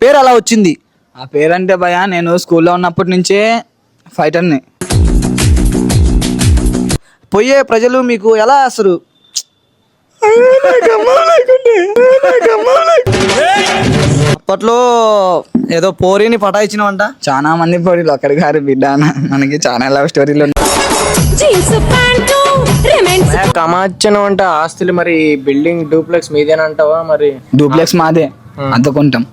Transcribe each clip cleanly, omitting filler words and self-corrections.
పేరు అలా వచ్చింది? ఆ పేరంటే భయ నేను స్కూల్లో ఉన్నప్పటి నుంచే ఫైటర్ని. పోయే ప్రజలు మీకు ఎలా అసలు అప్పట్లో ఏదో పోరీని పటాయించినవంట? చాలా మంది పోరీలు ఒక్కడి గారు బిడ్డ మనకి చాలా లవ్ స్టోరీలు ఉన్నాయి. కమార్చనం అంటే ఆస్తులు మరి బిల్డింగ్ డూప్లెక్స్ మీదేనంటావా? మరి డూప్లెక్స్ మాదే, అద్దుకుంటాం.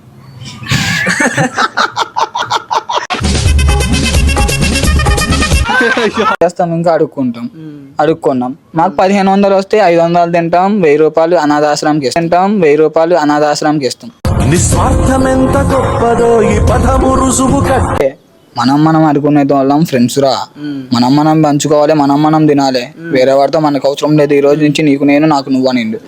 చేస్తాం, ఇంకా అడుక్కున్నాం. మాకు 1500 వస్తే 500 తింటాం, 1000 రూపాయలు అనాథాశ్రమంకి ఇస్తాం. మనం అనుకునే వాళ్ళం ఫ్రెండ్స్ రా, మనం పంచుకోవాలి, మనం తినాలి. వేరే వాడితో మనకు అవసరం లేదు. ఈ రోజు నుంచి నీకు నేను, నాకు నువ్వు అనిండు.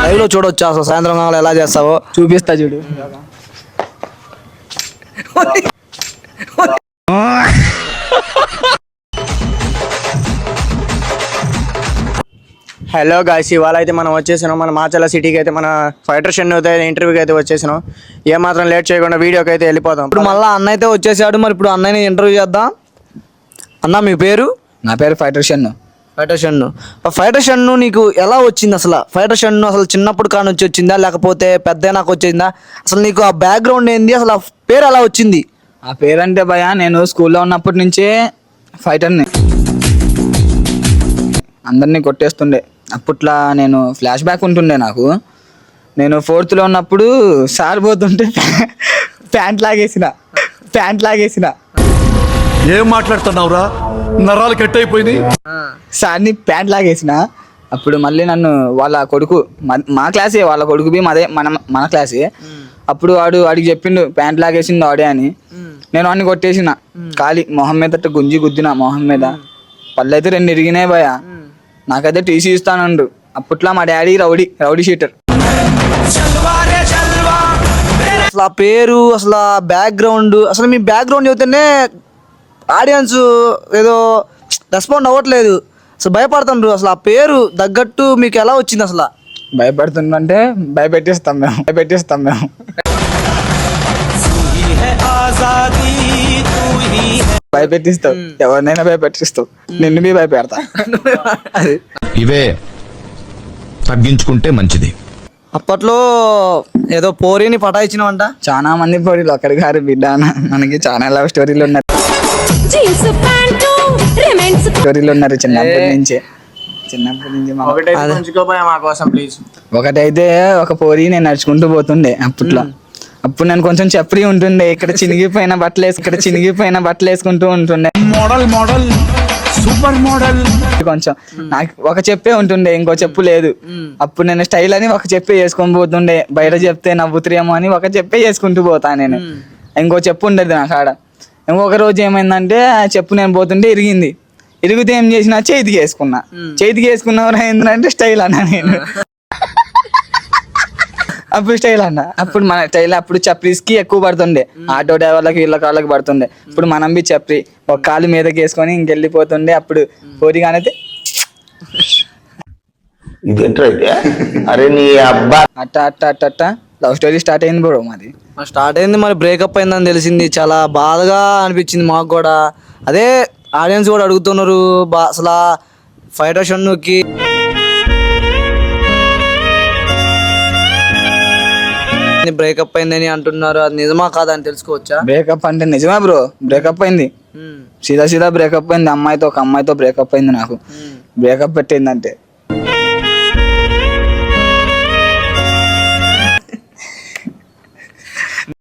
లైవ్ లో చూడొచ్చా అసలు సాయంత్రం కావాలి ఎలా చేస్తావో? చూపిస్తా చూడు. హలో గాయ్స్, ఇవాళ అయితే మనం వచ్చేసినాం మన మాచర్ల సిటీకి. అయితే మన ఫైటర్ షెన్ అయితే ఇంటర్వ్యూకి అయితే వచ్చేసినాం. ఏమాత్రం లేట్ చేయకుండా వీడియోకి అయితే వెళ్ళిపోతాం. ఇప్పుడు మళ్ళీ అన్న అయితే వచ్చేసాడు. మరి ఇప్పుడు అన్నయ్యని ఇంటర్వ్యూ చేద్దాం. అన్న మీ పేరు? నా పేరు ఫైటర్ షెన్ను. ఫైటర్ షన్ను నీకు ఎలా వచ్చింది అసలు? ఫైటర్ షన్ను అసలు చిన్నప్పుడు కాని వచ్చిందా లేకపోతే పెద్ద నాకు వచ్చిందా? అసలు నీకు ఆ బ్యాక్గ్రౌండ్ ఏంది? అసలు ఆ పేరు ఎలా వచ్చింది? ఆ పేరంటే భయ నేను స్కూల్లో ఉన్నప్పటి నుంచే ఫైటర్ని. అందరినీ కొట్టేస్తుండే. అప్పట్లో నేను ఫ్లాష్ బ్యాక్ ఉంటుండే నాకు. నేను 4th లో ఉన్నప్పుడు సార్ పోతుంటే ప్యాంట్ లాగేసిన. ఏం మాట్లాడుతున్నావురా? నరాలు కట్ అయిపోయింది. సార్ని ప్యాంట్ లాగేసిన. అప్పుడు మళ్ళీ నన్ను వాళ్ళ కొడుకు, మా క్లాసే, వాళ్ళ కొడుకు బి మాదే, మన క్లాసే. అప్పుడు వాడికి చెప్పిండు ప్యాంట్ లాగేసింది వాడే అని. నేను వాడిని కొట్టేసిన. ఖాళీ మొహం మీద గుద్దిన మొహం మీద. పళ్ళు అయితే 2 ఇరిగినాయి భయ. నాకైతే టీసీ ఇస్తానండు. అప్పట్లో మా డాడీ రౌడీ షీటర్. అసలు ఆ పేరు, అసలు ఆ బ్యాక్గ్రౌండ్, అసలు మీ బ్యాక్గ్రౌండ్ చెబితేనే ఆడియన్స్ ఏదో రెస్పాండ్ అవ్వట్లేదు, అసలు భయపడుతుండ్రు. అసలు ఆ పేరు తగ్గట్టు మీకు ఎలా వచ్చింది అసలు? భయపడుతుందంటే భయపెట్టిస్తాం మేము. భయపెట్టిస్తావు, ఎవరినైనా భయపెట్టిస్తావు. నిన్ను మీ భయపెడతా. ఇవే తగ్గించుకుంటే మంచిది. అప్పట్లో ఏదో పోరీని పటాయించినవంట? చాలా మంది పోరీలు ఒక్కడి గారు బిడ్డ మనకి చాలా లవ్ స్టోరీలు ఉన్నారు. చిన్నప్పటి నుంచి ఒకటైతే ఒక పోరి నేను నడుచుకుంటూ పోతుండే అప్పట్లో. అప్పుడు నేను కొంచెం చెప్పరి ఉంటుండే. ఇక్కడ చినిగిపోయిన బట్టలు వేసుకుంటూ ఉంటుండే. Model super model. కొంచెం నాకు ఒక చెప్పే ఉంటుండే, ఇంకో చెప్పు లేదు. అప్పుడు నేను స్టైల్ అని ఒక చెప్పే వేసుకొని పోతుండే. బయట చెప్తే నవ్వుతురేమో అని ఒక చెప్పే వేసుకుంటూ పోతా నేను. ఇంకో చెప్పు ఉండేది నా కాడ. ఇంకొక రోజు ఏమైందంటే ఆ చెప్పు నేను పోతుంటే ఇరిగితే ఏం చేసినా చేతికి వేసుకున్నవారు ఏంటంటే స్టైల్ అన్నా నేను. అప్పుడు స్టైల్ అన్న. అప్పుడు మన స్టైల్ అప్పుడు చప్రీస్కి ఎక్కువ పడుతుండే. ఆటో డ్రైవర్లకి వీళ్ళ కాళ్ళకి పడుతుండే. ఇప్పుడు మనం బి చప్రీ ఒక కాలు మీదకి వేసుకొని ఇంకెళ్ళిపోతుండే. అప్పుడు పోరిగానైతే అట్ట లవ్ స్టోరీ స్టార్ట్ అయింది బ్రో మాది. మరి బ్రేకప్ అయిందని తెలిసింది. చాలా బాధగా అనిపించింది మాకు కూడా. అదే ఆడియన్స్ కూడా అడుగుతున్నారు అసలు ఫైటర్ షన్నుకి బ్రేకప్ అయిందని అంటున్నారు. అది నిజమా కాదా అని తెలుసుకోవచ్చా? బ్రేకప్ అంటే నిజమే బ్రో. బ్రేకప్ అయింది, సీదా బ్రేకప్ అయింది. ఒక అమ్మాయితో బ్రేకప్ అయింది నాకు. బ్రేకప్ పెట్టిందంటే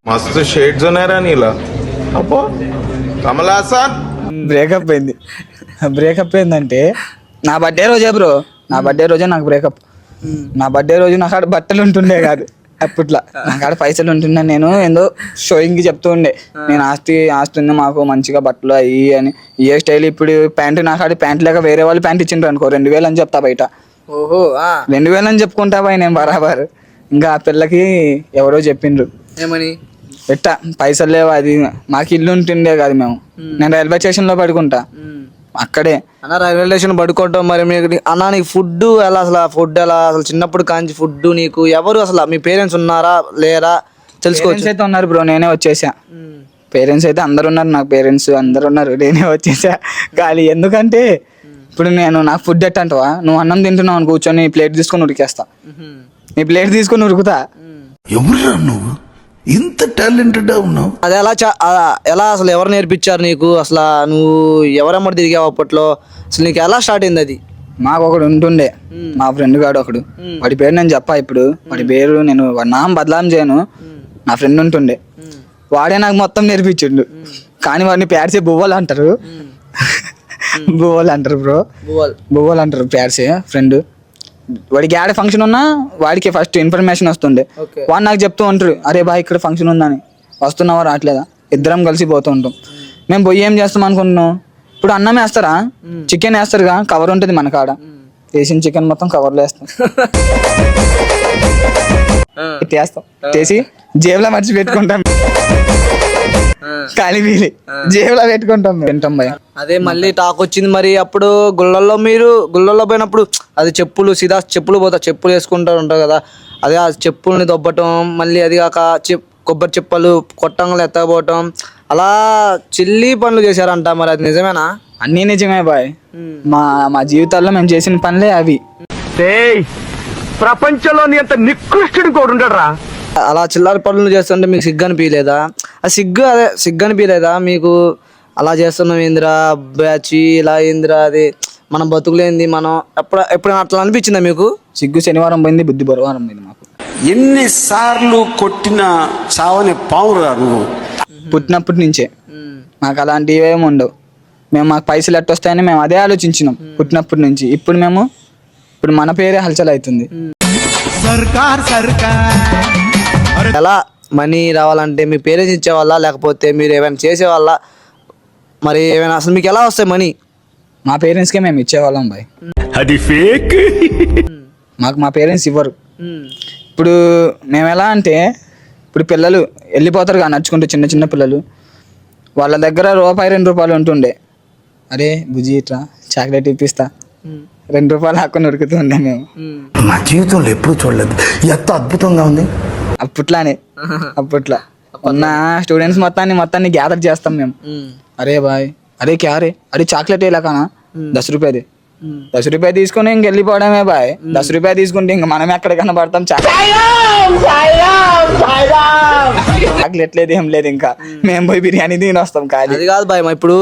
मस्त शेड्स ఉన్నాయరా నీలా. అబ్బో కమల్ హాసన్. బ్రేకప్ అయిందంటే నా బర్త్డే రోజే బ్రో. నాకు బ్రేకప్. నా బర్త్డే రోజు నా కాడ బట్టలు ఉంటుండే కాదు. అప్పట్లో నా కాడ పైసలు ఉంటుండే. నేను ఏందో షోయింగ్కి చెప్తూ ఉండే, నేను ఆస్తి ఉంది మాకు, మంచిగా బట్టలు అయ్యి అని. ఏ స్టైల్ ఇప్పుడు ప్యాంటు నా కాడ ప్యాంట్ లేక వేరే వాళ్ళు ప్యాంట్ ఇచ్చిండ్రు అనుకో 2000 అని చెప్తా బయట. 2000 అని చెప్పుకుంటా పోయి నేను బరాబర్. ఇంకా ఆ పిల్లకి ఎవరో చెప్పిండ్రు ఏమని, ఎట్టా పైసలు లేవు అది. మాకు ఇల్లు ఉంటుండే కాదు మేము. నేను రైల్వే స్టేషన్ లో పడుకుంటా. అక్కడే. అన్న రైల్వే స్టేషన్ పడుకోవటం మరి మీకు అన్న నీకు ఫుడ్ ఎలా అసలు ఫుడ్ ఎలా అసలు చిన్నప్పుడు కాంచి ఫుడ్ నీకు ఎవరు అసలు మీ పేరెంట్స్ ఉన్నారా లేరా తెలుసుకోవచ్చు. పేరెంట్స్ అయితే ఉన్నారు బ్రో, నేనే వచ్చేసా. పేరెంట్స్ అయితే అందరు ఉన్నారు, నాకు పేరెంట్స్ అందరు ఉన్నారు, నేనే వచ్చేసా. ఖాళీ ఎందుకంటే ఇప్పుడు నాకు ఫుడ్ ఎట్టంటవా, నువ్వు అన్నం తింటున్నావు అని కూర్చొని ప్లేట్ తీసుకొని ఉరికేస్తా. నీ ప్లేట్ తీసుకొని ఉరుకుతా. ఎవరురా నువ్వు ఇంత టాలెంటెడ్ ఉన్నావు? అది ఎలా అసలు ఎవరు నేర్పించారు నీకు అసలు నువ్వు ఎవరెమ్మడి తిరిగావు అప్పట్లో అసలు నీకు ఎలా స్టార్ట్ అయింది అది? మాకు ఒకడు ఉంటుండే, మా ఫ్రెండ్ గాడు ఒకడు, వాడి పేరు నేను చెప్పా ఇప్పుడు. వాడి పేరు నేను నామ బదలాం చేయను, నా ఫ్రెండ్ ఉంటుండే, వాడే నాకు మొత్తం నేర్పించిండు. కానీ వాడిని ప్యాడ్సే బువ్వలు అంటారు. బువ్వలు అంటారు బ్రో, బువ్వలు అంటారు ప్యాడ్సే ఫ్రెండ్. వాడికి యాడ్ ఫంక్షన్ ఉన్నా వాడికి ఫస్ట్ ఇన్ఫర్మేషన్ వస్తుండే. వాడు నాకు చెప్తూ ఉంటారు, అరే బాయ్ ఇక్కడ ఫంక్షన్ ఉందని, వస్తున్నావా రావట్లేదా, ఇద్దరం కలిసి పోతూ ఉంటాం. మేము పోయి ఏం చేస్తాం అనుకుంటున్నాం, ఇప్పుడు అన్నం వేస్తారా, చికెన్ వేస్తారుగా, కవర్ ఉంటుంది మన కాడ, వేసిన చికెన్ మొత్తం కవర్లో వేస్తాం. వేస్తాం చేసి జేబులో మర్చి పెట్టుకుంటాం, ఖాళీ వీలి జేబులో పెట్టుకుంటాం, తింటాం భయ. అదే మళ్ళీ టాక్ వచ్చింది మరి అప్పుడు గుళ్ళల్లో పోయినప్పుడు అది చెప్పులు చెప్పులు వేసుకుంటూ ఉంటారు కదా, అదే ఆ చెప్పుల్ని దొబ్బటం, మళ్ళీ అది కాక కొబ్బరి చెప్పలు కొట్టంగా ఎత్తకపోవటం, అలా చిల్లి పనులు చేశారంట, మరి అది నిజమేనా? అన్నీ నిజమే బాయ్, మా జీవితాల్లో మేము చేసిన పనులే అవి. ప్రపంచంలోని అంత నికృష్టుడు కూడా ఉండడరా. అలా చిల్లర పనులు చేస్తుంటే మీకు సిగ్గు అనిపించలేదా? సిగ్గు అనిపించలేదా మీకు? అలా చేస్తున్నాం ఏందిరా బ్యాచ్, ఇలా ఏందిరా అది మన బతుకులేంది, మనం ఎప్పుడైనా అట్లా అనిపించిందా మీకు? సిగ్గు శనివారం పోయింది, బుద్ధి బుధవారం పోయింది. మాకు ఎన్నిసార్లు కొట్టిన చావని పావురా నువ్వు. పుట్టినప్పటి నుంచే మాకు అలాంటివి ఏమి ఉండవు. మాకు పైసలు ఎట్ట వస్తాయని మేము అదే ఆలోచించినాం పుట్టినప్పటి నుంచి. ఇప్పుడు మన పేరే హల్చల్ అవుతుంది. ఎలా మనీ రావాలంటే మీ పేరెంట్స్ ఇచ్చేవాళ్ళ లేకపోతే మీరు ఏమైనా చేసేవాళ్ళ? మరి ఏమైనా అసలు మీకు ఎలా వస్తాయి మనీ? మా పేరెంట్స్కే మేము ఇచ్చేవాళ్ళం బాయ్, అది ఫేక్. మాకు మా పేరెంట్స్ ఇవ్వరు. ఇప్పుడు మేము ఎలా అంటే, ఇప్పుడు పిల్లలు వెళ్ళిపోతారు కదా నడుచుకుంటూ, చిన్న చిన్న పిల్లలు, వాళ్ళ దగ్గర ₹2 ఉంటుండే, అరే బుజ్జి ఇట్రా చాక్లెట్ ఇప్పిస్తా, ₹2 hakkuni ఉరుకుతూ ఉండే మేము. నా జీవితంలో ఎప్పుడు చూడలేదు, ఎంత అద్భుతంగా ఉంది. అప్పట్లో ఉన్న స్టూడెంట్స్ మొత్తాన్ని గ్యాదర్ చేస్తాం మేము. అరే బాయ్, అరే క్యా రే, అరే చాక్లెట్ ఇలా కానా, ₹10 ₹10 తీసుకుని ఇంక వెళ్ళిపోవడమే బాయ్. ₹10 తీసుకుంటే ఇంక మనం ఎక్కడ కనబడతాం, చాక్లెట్ లేదు ఏం లేదు, ఇంకా మేము పోయి బిర్యానీ తిని వస్తాం. కానీ అది కాదు బాయ్, ఇప్పుడు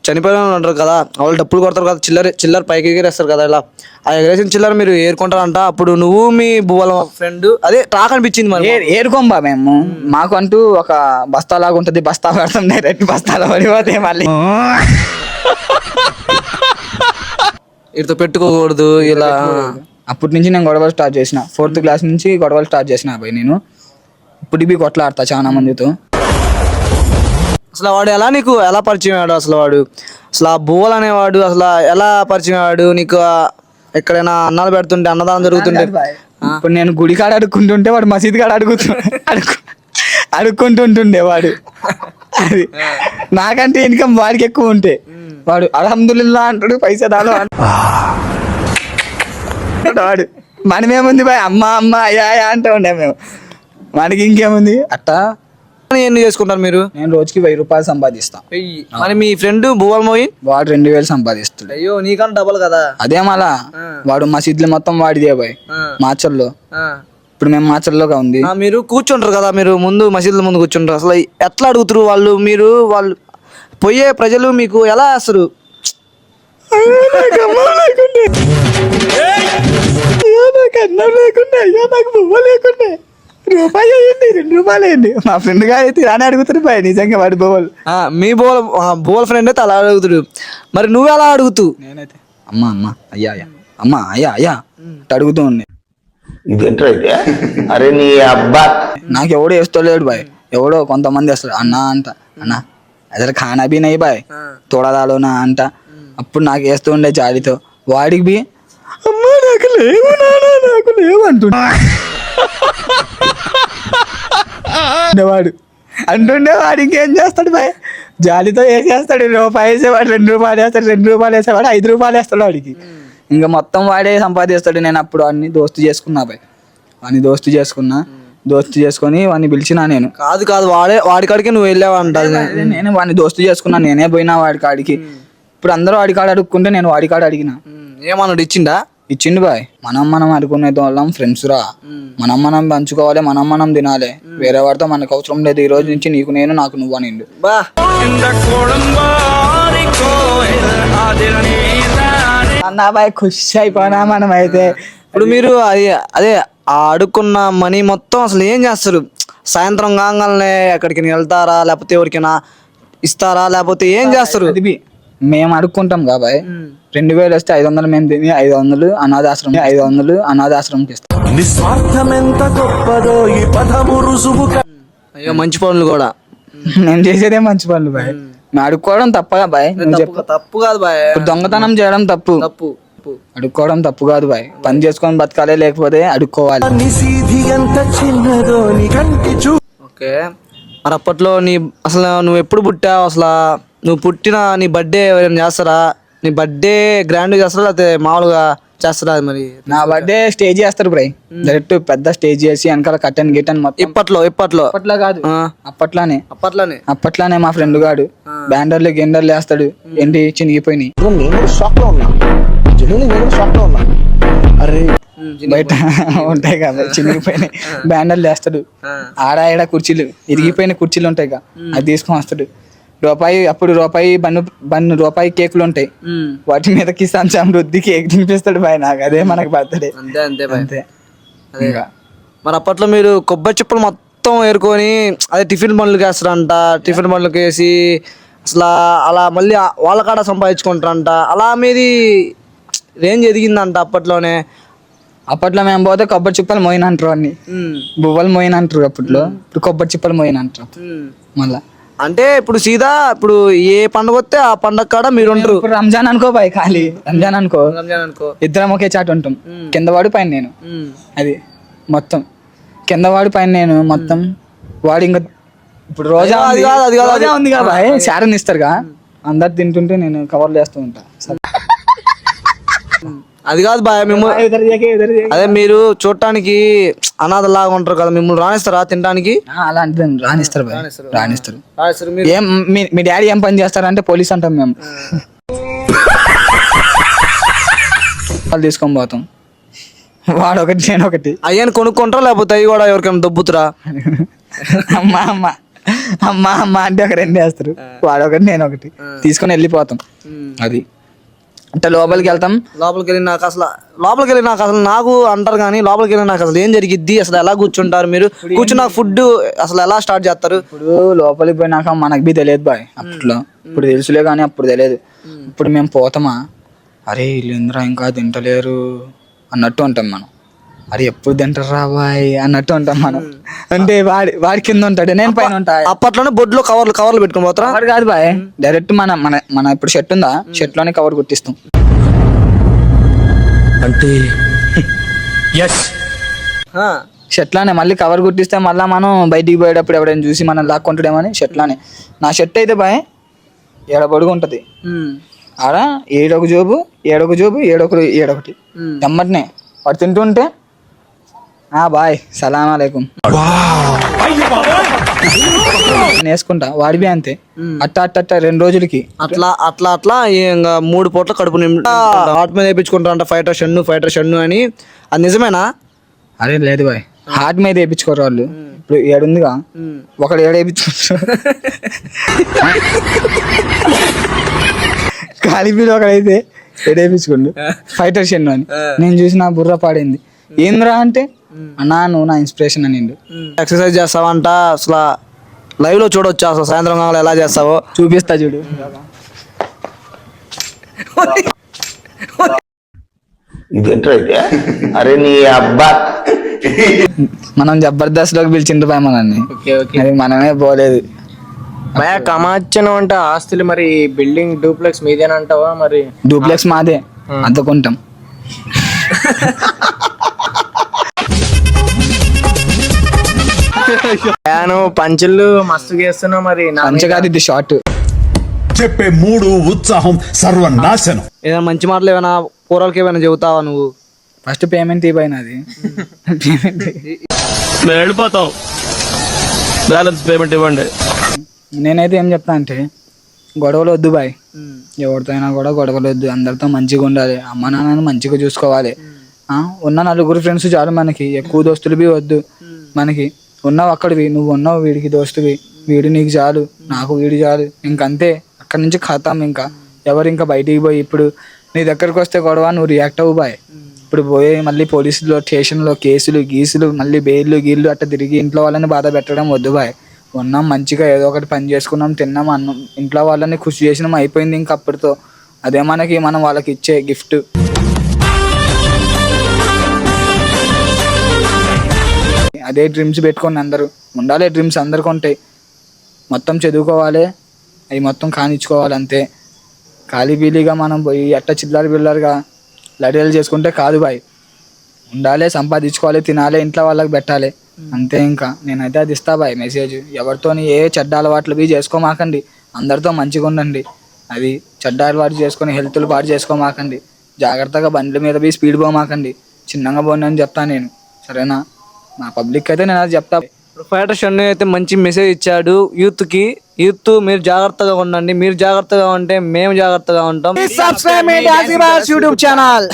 చనిపోయిన వాళ్ళు ఉంటారు కదా, వాళ్ళు డబ్బులు కొడతారు కదా, చిల్లర పైకి ఎగిరేస్తారు కదా, ఇలా ఆ ఎగరేసిన చిల్లర మీరు ఏరుకుంటారంట. అప్పుడు నువ్వు మీ బువ్వల ఫ్రెండ్ అదే టాక్ అనిపించింది మరి. ఏరుకోంబా మేము, మాకు అంటూ ఒక బస్తా లాగా ఉంటుంది, బస్తా పెడతాం, డైరెక్ట్ బస్తాలో పడిపోతే మళ్ళీ ఇటుతో పెట్టుకోకూడదు ఇలా. అప్పటి నుంచి నేను గొడవలు స్టార్ట్ చేసిన, 4th క్లాస్ నుంచి గొడవలు స్టార్ట్ చేసిన బాయ్ నేను. ఇప్పుడు కొట్లాడతా చాలా మందితో. అసలు వాడు నీకు ఎలా పరిచయం అయ్యాడు? అసలు ఆ బువ్వలు అనేవాడు అసలు ఎలా పరిచయం అయ్యాడు నీకు? ఎక్కడైనా అన్నాలు పెడుతుంటే, అన్నదానం జరుగుతుంటే, ఇప్పుడు నేను గుడి కాడ అడుక్కుంటుంటే వాడు మసీద్ కాడ అడుక్కుంటుంటుండే వాడు. అది నాకంటే ఇన్కమ్ వాడికి ఎక్కువ ఉంటే వాడు అల్హమ్దులిల్లా అంటాడు, పైసా దాలో వాడు. మనమేముంది బాయ్, అమ్మ అయ్యా అంటూ ఉండే మేము, మనకి ఇంకేముంది. అట్టా ఎన్ని చేసుకుంటారు మీరు? నేను రోజుకి ₹1000 సంపాదిస్తా. మరి మీ ఫ్రెండ్ బువ్వల్ మోయిన్ వాడు 2000 సంపాదిస్తాడు. అయ్యో నీకన్నా డబల్ కదా. అదే మళ్ళా వాడు మసీద్లు మొత్తం వాడిదే బాయ్, మాచర్లో. ఇప్పుడు మేము మాచర్లోగా ఉంది. మీరు కూర్చుంటారు కదా, మీరు ముందు మసీదుల ముందు కూర్చుంటారు, అసలు ఎట్లా అడుగుతారు వాళ్ళు? వాళ్ళు పోయే ప్రజలు మీకు ఎలా వేస్తారు? ₹1 అయ్యింది, ₹2 అయ్యింది. మా ఫ్రెండ్ గారు అయితే ఇలానే అడుగుతారు బాయ్, నిజంగా వాడి బోవల్. మీ బోవల్ ఫ్రెండ్ అయితే అలా అడుగుతాడు, మరి నువ్వు ఎలా అడుగుతూ? నేనైతే అమ్మ అయ్యా అడుగుతూ ఉన్నాయి. అరే నీ అబ్బా, నాకు ఎవడో వేస్తలేడు బాయ్, ఎవడో కొంతమంది వేస్తాడు. అన్నా అసలు ఖానా బీ నై బాయ్, తోడదాలో నా అంట. అప్పుడు నాకు వేస్తూ ఉండే జాడితో, వాడికి బి అమ్మా నాకు లేవు నానా, నాకు లేవు అంటుండే వాడు. వాడు ఇంకేం చేస్తాడు బాయ్, జాలితో వేసేస్తాడు. రూపాయి వేసేవాడు, 2 రూపాయలు వేస్తాడు, 2 రూపాయలు వేసేవాడు, 5 రూపాయలు వేస్తాడు వాడికి. ఇంకా మొత్తం వాడే సంపాదిస్తాడు. నేను అప్పుడు అన్ని దోస్తు చేసుకున్నా బాయ్, వాడిని దోస్తు చేసుకొని వాడిని పిలిచినా నేను. కాదు వాడి కాడికి నువ్వు వెళ్ళావంట. నేను వాడిని దోస్తు చేసుకున్నా, నేనే పోయినా వాడి కాడికి. ఇప్పుడు అందరూ వాడి కాడ అడుక్కుంటే నేను వాడి కాడ అడిగిన. ఏమన్నాడు, ఇచ్చిండా? ఇచ్చిండు బాయ్. మనం అనుకునే వాళ్ళం ఫ్రెండ్స్ రా, మనం పంచుకోవాలి, మనం తినాలి. వేరే వాడితో మనకు అవసరం లేదు. ఈ రోజు నుంచి నీకు నేను, నాకు నువ్వు అనిండు. బా అన్నా బాయ్, ఖుషి అయిపోయినా మనం అయితే. ఇప్పుడు మీరు అదే ఆ అడుక్కున్న మనీ మొత్తం అసలు ఏం చేస్తారు? సాయంత్రం కాగానే ఎక్కడికి వెళ్తారా, లేకపోతే ఎవరికైనా ఇస్తారా, లేకపోతే ఏం చేస్తారు? అది మేము అడుక్కుంటాం కాబోయ్. 2000 వస్తే 500 మేము తిని 500 అనాథాశ్రమంకి ఇస్తాం. నిస్వార్థమెంత గొప్పదో ఈ పదము రుజువు. అయ్యో మంచి పనులు కూడా. నేను చేసేదే మంచి పనులు బాయ్. మేము అడుక్కోవడం తప్పగా బాయ్? నువ్వు చెప్పు. తప్పు కాదు బాయ్, ఇప్పుడు దొంగతనం చేయడం తప్పు. అడుక్కోవడం తప్పు కాదు బాయ్. పని చేసుకొని బతకాలే, లేకపోతే అడుక్కోవాలి. నిసీధి ఎంత చిన్నదో నీ కంటి చూ. ఓకే, మరి అప్పట్లో అసలు నువ్వు ఎప్పుడు పుట్టావు? అసలు నువ్వు పుట్టిన నీ బర్త్డే ఎవరైనా చేస్తారా? నీ బర్త్డే గ్రాండ్ చేస్తారా, లేకపోతే మామూలుగా చేస్తారా? మరి నా బర్త్డే స్టేజ్ చేస్తారు బ్రై. డైరెక్ట్ పెద్ద స్టేజ్ చేసి వెనకాల కట్టన్ గిట్టన్ మొత్తం. ఇప్పట్లో కాదు, అప్పట్లానే మా ఫ్రెండ్ గాడు బ్యాండర్లు గిండర్లు వేస్తాడు. ఏంటి చినిగిపోయినాయి బయట ఉంటాయి కదా చినిగిపోయినాయి బ్యాండర్లు వేస్తాడు. ఆడ కుర్చీలు ఇరిగిపోయిన కుర్చీలు ఉంటాయి కదా, అది తీసుకొని వస్తాడు. రూపాయి రూపాయి కేకులు ఉంటాయి, వాటి మీద కిసాన్ సమృద్ధి కేక్ తినిపిస్తాడు బాయ్. నాకు అదే మనకి బర్త్డే. అంతే. మరి అప్పట్లో మీరు కొబ్బరి చిప్పలు మొత్తం ఏరుకొని అదే టిఫిన్ బండ్లకి వేస్తారంట. టిఫిన్ బండ్లకి వేసి అసలు అలా మళ్ళీ వాళ్ళ కాడ సంపాదించుకుంటారంట. అలా మీది రేంజ్ ఎదిగిందంట అప్పట్లోనే. అప్పట్లో మేము పోతే కొబ్బరి చిప్పలు మోయిన అంటారు, అన్ని బువ్వలు మోయిన అంటారు అప్పట్లో. ఇప్పుడు కొబ్బరి చిప్పలు మోయిన అంటారు మళ్ళా. అంటే ఇప్పుడు సీదా ఇప్పుడు ఏ పండుగ వస్తే ఆ పండుగ కాడ మీరు ఉంటారు. ఇప్పుడు రంజాన్ అనుకో బాయ్, ఖాళీ రంజాన్ అనుకో ఇద్దరం ఒకే చాటు ఉంటాం. కిందవాడు పైన నేను, అది మొత్తం కిందవాడు పైన నేను మొత్తం. వాడు ఇంకా ఇప్పుడు రోజా ఉంది కదా బాయ్, శారని ఇస్తారుగా, అందరు తింటుంటే నేను కవర్లు వేస్తూ ఉంటా. అది కాదు బాయ్, అదే మీరు చూడటానికి అనాథలాగా ఉంటారు కదా, మిమ్మల్ని రాణిస్తారా తినడానికి? అలాంటి రాణిస్తారు బాయ్, రాణిస్తారు. ఏం మీ డాడీ ఏం పని చేస్తారంటే పోలీస్ అంటాం మేము. వాళ్ళు తీసుకొని పోతాం, వాడు ఒకటి నేను ఒకటి. అయ్యాన్ని కొనుక్కుంటారా, లేకపోతే అవి కూడా ఎవరికైనా దొబ్బుతురా? అమ్మ అంటే ఒక 2 వేస్తారు, వాడు ఒకటి నేను ఒకటి తీసుకొని వెళ్ళిపోతాం. అది అంటే లోపలికి వెళ్తాం. లోపలికి వెళ్ళి నాకు అసలు నాకు అంటారు కానీ లోపలికి వెళ్ళి నాకు అసలు ఏం జరిగిద్ది, అసలు ఎలా కూర్చుంటారు మీరు, కూర్చున్న ఫుడ్ అసలు ఎలా స్టార్ట్ చేస్తారు? ఇప్పుడు లోపలికి పోయినాక మనకు బి తెలియదు బాయ్ అప్పట్లో. ఇప్పుడు తెలుసులే కానీ అప్పుడు తెలియదు. ఇప్పుడు మేము పోతామా, అరే వీళ్ళందరూ ఇంకా తింటలేరు అన్నట్టు ఉంటాం మనం. అరే ఎప్పుడు తింటారా బాయ్ అన్నట్టు ఉంటాం మనం. అంటే వాడి కింద ఉంటాడు, నేను పైన ఉంటా. అప్పట్లోనే బొడ్లో కవర్లు పెట్టుకుని పోతారా? కవర్ కాదు బాయ్, డైరెక్ట్ మన ఇప్పుడు షర్ట్ ఉందా, షర్ట్ లోనే కవర్ కుట్టిస్తాం. అంటే షర్ట్ లోనే మళ్ళీ కవర్ కుట్టిస్తే మళ్ళీ మనం బయటికి పోయేటప్పుడు ఎవరైనా చూసి మనం లాక్కుంటాడేమని షర్ట్ లోనే. నా షర్ట్ అయితే బాయ్ ఎడబొడుగు ఉంటది, ఆడ ఏడొక జోబు ఏడొకటి ఎమ్మటినే. వాడు తింటుంటే బాయ్ సలాం అలైకుం వేసుకుంటా. వాడివి అంతే, అట్ట 2 రోజులకి అట్లా 3 పూట్ల కడుపు హాట్ మీద వేయించుకుంటారంట ఫైటర్ షన్ను అని. అది నిజమేనా? అరే లేదు బాయ్, హార్ట్ మీద వేయించుకోరు వాళ్ళు. ఇప్పుడు ఏడుందిగా, ఒకడు వేయించుకుంటారు. కాలిపీలు ఒకడైతే ఏడేపించుకోండు ఫైటర్ షన్ను అని. నేను చూసి నా బుర్ర పాడింది. ఏంద్రా అంటే అన్నా నువ్వు నా ఇన్స్పిరేషన్ అనిండు. ఎక్సర్సైజ్ చేస్తావంట, అసలు లైవ్ లో చూడొచ్చు అసలు సాయంత్రం కావాలి ఎలా చేస్తావో చూపిస్తా చూడు. అరే నీ అబ్బా, మనం జబర్దస్త్ లోకి పిలిచిండ్రు బాయ్ మనల్ని, అది మనమే పోలేదు. భయ కమార్చనం అంటే ఆస్తులు మరి బిల్డింగ్ డూప్లెక్స్ మీదేనంటావా? మరి డూప్లెక్స్ మాదే, అద్దకుంటాం. నువ్వు పంచులు మస్తు చేస్తున్నావు మరి. పంచ కాదు ఇది షార్ట్. చెప్పే మూడు ఉత్సాహం సర్వనాశనం. ఏదైనా మంచి మాటలు ఏమైనా పోరాలకి ఏమైనా చెబుతావా నువ్వు? ఫస్ట్ పేమెంట్ ఇవ్వను అది పేమెంట్ వెళ్ళిపోతాం, బ్యాలెన్స్ పేమెంట్ ఇవ్వండి. నేనైతే ఏం చెప్తా అంటే గొడవలు వద్దు బాయ్, ఎవరితో అయినా కూడా గొడవలు వద్దు, అందరితో మంచిగా ఉండాలి, అమ్మ నాన్నని మంచిగా చూసుకోవాలి. ఉన్న నలుగురు ఫ్రెండ్స్ చాలు మనకి, ఎక్కువ దోస్తులు బి వద్దు మనకి. ఉన్నావు అక్కడివి, నువ్వు ఉన్నావు వీడికి దోస్తువి, వీడు నీకు చాలు, నాకు వీడు చాలు, ఇంకంతే. అక్కడి నుంచి ఖాతాం. ఇంకా ఎవరు ఇంకా బయటికి పోయి ఇప్పుడు నీ దగ్గరకు వస్తే గొడవ నువ్వు రియాక్ట్ అవ్వు బాయ్. ఇప్పుడు పోయి మళ్ళీ పోలీసులో స్టేషన్లో కేసులు గీసులు మళ్ళీ బెయిల్లు గీళ్ళు అట్లా తిరిగి ఇంట్లో వాళ్ళని బాధ పెట్టడం వద్దు బాయ్. ఉన్నాం మంచిగా ఏదో ఒకటి పని చేసుకున్నాం, తిన్నాం, అన్నం, ఇంట్లో వాళ్ళని ఖుషి చేసినాం, అయిపోయింది. ఇంక అప్పటితో అదే మనకి మనం వాళ్ళకి ఇచ్చే గిఫ్ట్. అదే డ్రీమ్స్ పెట్టుకొని అందరూ ఉండాలి. డ్రీమ్స్ అందరికి ఉంటాయి. మొత్తం చదువుకోవాలి, అవి మొత్తం కానిచ్చుకోవాలి అంతే. ఖాళీ బీలీగా మనం పోయి అట్ట చిల్లర బిల్లరుగా లడేలు చేసుకుంటే కాదు బాయ్. ఉండాలి, సంపాదించుకోవాలి, తినాలి, ఇంట్లో వాళ్ళకి పెట్టాలి అంతే. ఇంకా నేనైతే అది ఇస్తా బాయ్ మెసేజ్. ఎవరితోని ఏ చెడ్డ అలవాట్లు బి చేసుకోమాకండి, అందరితో మంచిగా ఉండండి. అది చెడ్డ అలవాటు చేసుకొని హెల్త్లు పాటు చేసుకోమాకండి. జాగ్రత్తగా బండ్ల మీద బి స్పీడ్ పోమాకండి, చిన్నగా పోండి అని చెప్తాను నేను, సరేనా? నా పబ్లిక్ అయితే నేను అది చెప్తా. ఫైటర్ షన్ను అయితే మంచి మెసేజ్ ఇచ్చాడు యూత్కి. యూత్ మీరు జాగ్రత్తగా ఉండండి, మీరు జాగ్రత్తగా ఉంటే మేము జాగ్రత్తగా ఉంటాం. Subscribe YouTube channel.